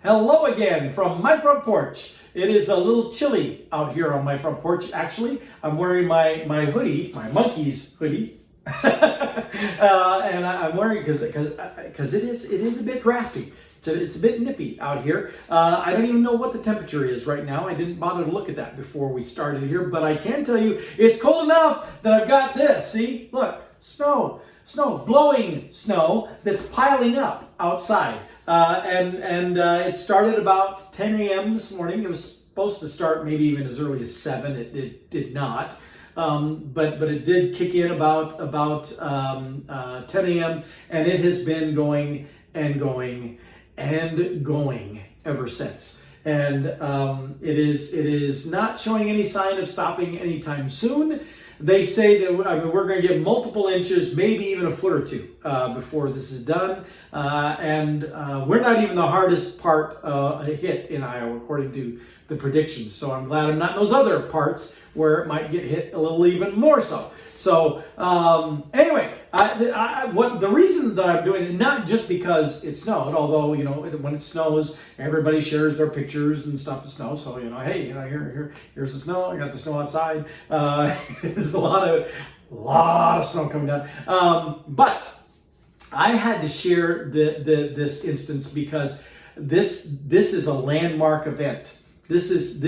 Hello again from my front porch. It is a little chilly out here on my front porch. Actually, I'm wearing my hoodie, my monkey's hoodie, and I'm wearing because it is a bit drafty. It's a bit nippy out here. I don't even know what the temperature is right now. I didn't bother to look at that before we started here, but I can tell you it's cold enough that I've got this. See, look, snow, blowing snow that's piling up outside. It started about 10 a.m. this morning. It was supposed to start maybe even as early as 7. It did not. But it did kick in about 10 a.m. and it has been going and going and going ever since. And it is not showing any sign of stopping anytime soon. They say that we're going to get multiple inches, maybe even a foot or two before this is done. We're not even the hardest part hit in Iowa, according to the predictions. So I'm glad I'm not in those other parts where it might get hit a little even more so. So anyway, the reason that I'm doing it, not just because it snowed, although, you know, when it snows, everybody shares their pictures and stuff of snow. So, you know, hey, you know, here's the snow. I got the snow outside. There's a lot of snow coming down. But I had to share this instance because this is a landmark event. This is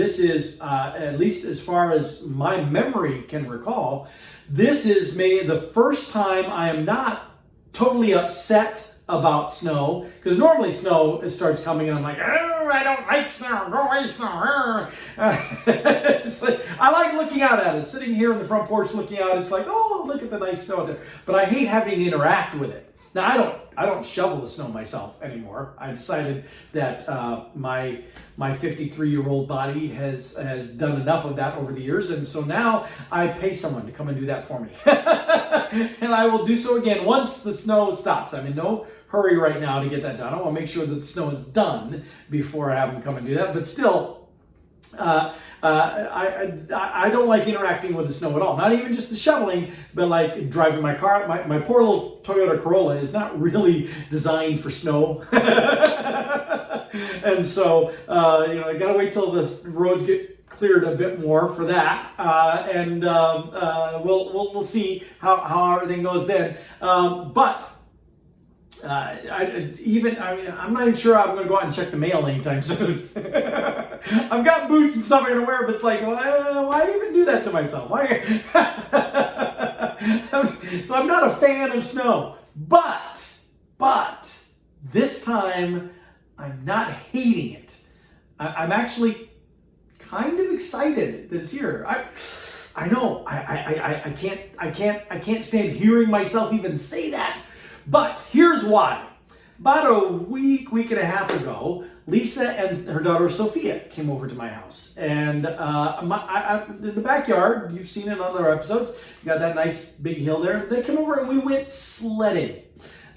at least as far as my memory can recall, this is the first time I am not totally upset about snow, because normally snow starts coming and I'm like, oh, I don't like snow, go away snow. It's like, I like looking out at it, sitting here in the front porch looking out, it's like, oh, look at the nice snow out there. But I hate having to interact with it. Now, I don't shovel the snow myself anymore. I decided that my 53-year-old body has done enough of that over the years, and so now I pay someone to come and do that for me. And I will do so again once the snow stops. I'm in no hurry right now to get that done. I want to make sure that the snow is done before I have them come and do that. But still, I don't like interacting with the snow at all. Not even just the shoveling, but like driving my car. My poor little Toyota Corolla is not really designed for snow. And so, you know, I gotta wait till the roads get cleared a bit more for that. We'll see how everything goes then. I'm not even sure I'm going to go out and check the mail anytime soon. I've got boots and stuff I'm going to wear, but it's like, why even do that to myself? Why? So I'm not a fan of snow, but this time I'm not hating it. I'm actually kind of excited that it's here. I know I can't stand hearing myself even say that. But here's why. About a week and a half ago, Lisa and her daughter Sophia came over to my house. And in the backyard, you've seen it in other episodes, you got that nice big hill there. They came over and we went sledding.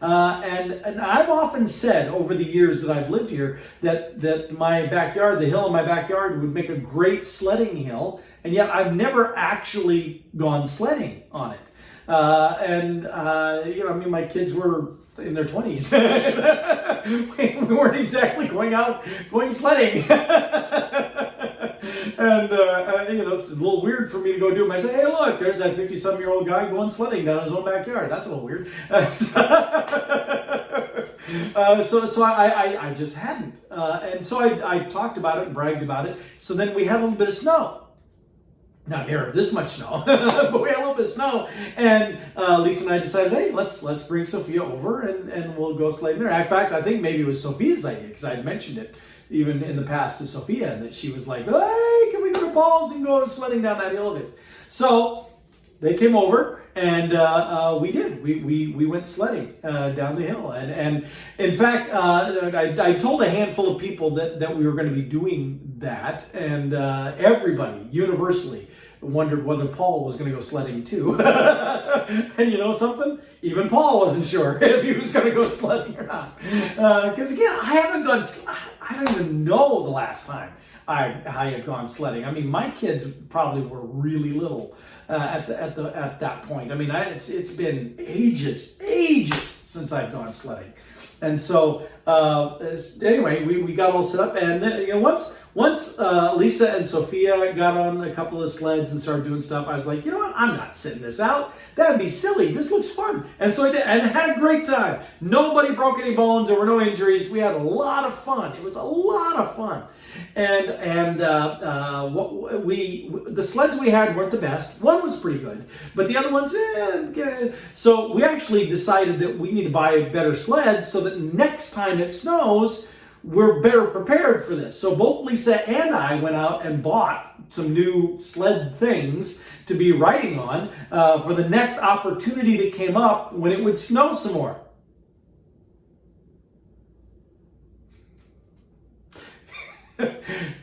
And I've often said over the years that I've lived here that my backyard, the hill in my backyard, would make a great sledding hill. And yet I've never actually gone sledding on it. You know, I mean, my kids were in their 20s. We weren't exactly going sledding. You know, it's a little weird for me to go do them. I say, hey, look, there's that 50-some-year-old guy going sledding down his own backyard. That's a little weird. So I just hadn't. And so I talked about it and bragged about it. So then we had a little bit of snow. Not near this much snow, but we had a little bit of snow, and Lisa and I decided, hey, let's bring Sophia over and we'll go sledding there. In fact, I think maybe it was Sophia's idea because I had mentioned it even in the past to Sophia, and that she was like, hey, can we go to Paul's and go sledding down that hill a bit? So they came over, and we did. We went sledding down the hill, and in fact, I told a handful of people that we were going to be doing that, and everybody universally wondered whether Paul was going to go sledding too. And you know something? Even Paul wasn't sure if he was going to go sledding or not. Because again, I don't even know the last time I had gone sledding. I mean, my kids probably were really little at that point. I mean, it's been ages since I've gone sledding. And so anyway, we got all set up, and then once Lisa and Sophia got on a couple of sleds and started doing stuff, I was like, you know what? I'm not sitting this out. That'd be silly. This looks fun. And so I did, and had a great time. Nobody broke any bones. There were no injuries. We had a lot of fun. It was a lot of fun. And the sleds we had weren't the best. One was pretty good, but the other ones, so we actually decided that we need to buy better sleds so that next time it snows, we're better prepared for this. So both Lisa and I went out and bought some new sled things to be riding on for the next opportunity that came up when it would snow some more.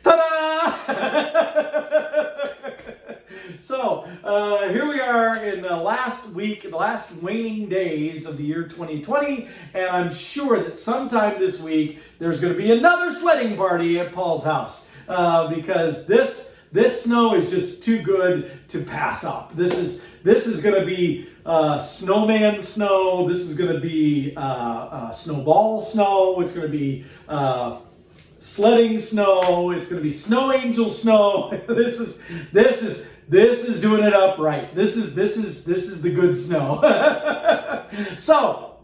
Ta-da! So here we are in the last week, the last waning days of the year 2020, and I'm sure that sometime this week there's going to be another sledding party at Paul's house because this snow is just too good to pass up. This is going to be snowman snow. This is going to be snowball snow. It's going to be sledding snow. It's going to be snow angel snow. This is doing it up right. This is the good snow. So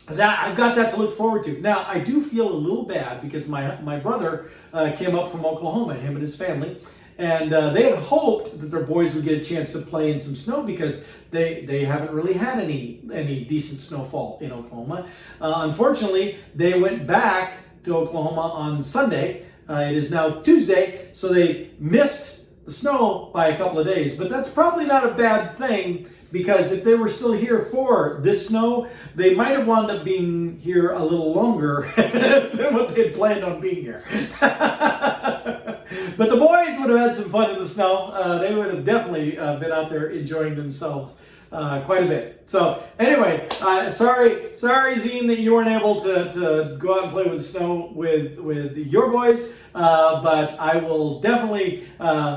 that I've got that to look forward to. Now I do feel a little bad because my brother came up from Oklahoma, him and his family, and they had hoped that their boys would get a chance to play in some snow because they haven't really had any decent snowfall in Oklahoma. Unfortunately, they went back to Oklahoma on Sunday. It is now Tuesday, so they missed the snow by a couple of days. But that's probably not a bad thing because if they were still here for this snow, they might have wound up being here a little longer than what they had planned on being here. But the boys would have had some fun in the snow. They would have definitely been out there enjoying themselves quite a bit. So anyway, sorry Zine, that you weren't able to go out and play with the snow with your boys, but I will definitely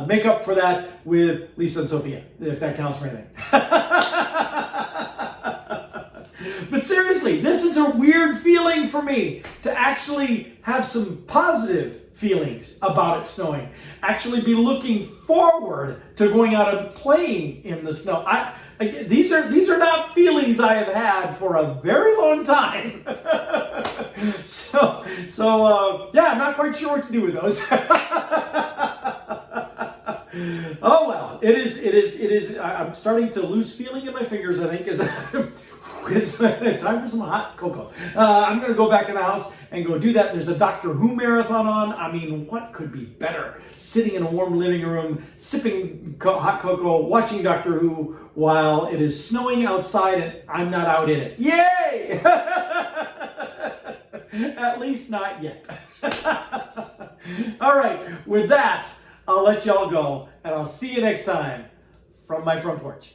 make up for that with Lisa and Sophia, if that counts for anything. But seriously, this is a weird feeling for me to actually have some positive feelings about it snowing. Actually be looking forward to going out and playing in the snow. These are not feelings I have had for a very long time. So yeah, I'm not quite sure what to do with those. Oh well, it is. I'm starting to lose feeling in my fingers, I think, as it's time for some hot cocoa. I'm going to go back in the house and go do that. There's a Doctor Who marathon on. I mean, what could be better? Sitting in a warm living room, sipping hot cocoa, watching Doctor Who while it is snowing outside and I'm not out in it. Yay! At least not yet. All right, with that, I'll let y'all go, and I'll see you next time from my front porch.